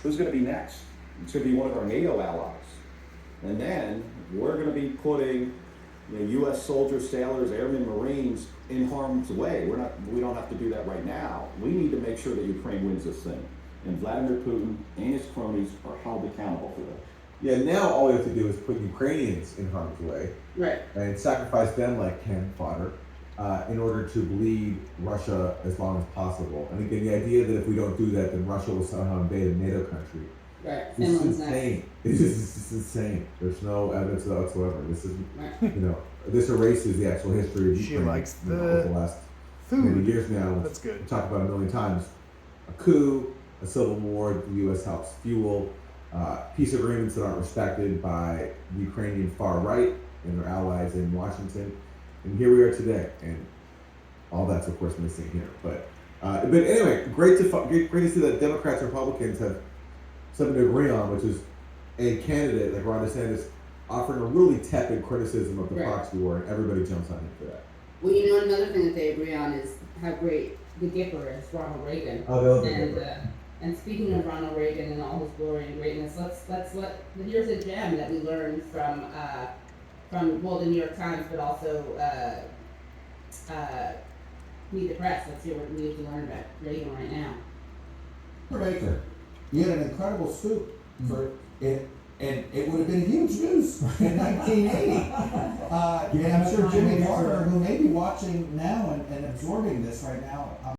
who's going to be next? It's going to be one of our NATO allies. And then we're going to be putting U.S. soldiers, sailors, airmen, Marines in harm's way. We don't have to do that right now. We need to make sure that Ukraine wins this thing. And Vladimir Putin and his cronies are held accountable for that. Yeah, now all we have to do is put Ukrainians in harm's way. Right. And sacrifice them like canned fodder in order to bleed Russia as long as possible. And again, the idea that if we don't do that, then Russia will somehow invade a NATO country. Right. This is insane. It's just insane. There's no evidence of that whatsoever. This is, this erases the actual history of Ukraine. She likes over the last many years now. That's good. We talked about it a million times. A coup, a civil war that the U.S. helps fuel, peace agreements that aren't respected by the Ukrainian far right and their allies in Washington. And here we are today. And all that's, of course, missing here. But anyway, great to see that Democrats and Republicans have something to agree on, which is a candidate like Ron DeSantis offering a really tepid criticism of the proxy war, and everybody jumps on him for that. Well, another thing that they agree on is how great the Gipper is, Ronald Reagan. Oh, they love the Gipper. And speaking of Ronald Reagan and all his glory and greatness, here's a gem that we learned from the New York Times, but also Meet the Press. Let's hear what we need to learn about Reagan right now. Baker, you had an incredible scoop for it, and it would have been huge news in 1980. And I'm sure Jimmy Carter, who may be watching now and absorbing this right now,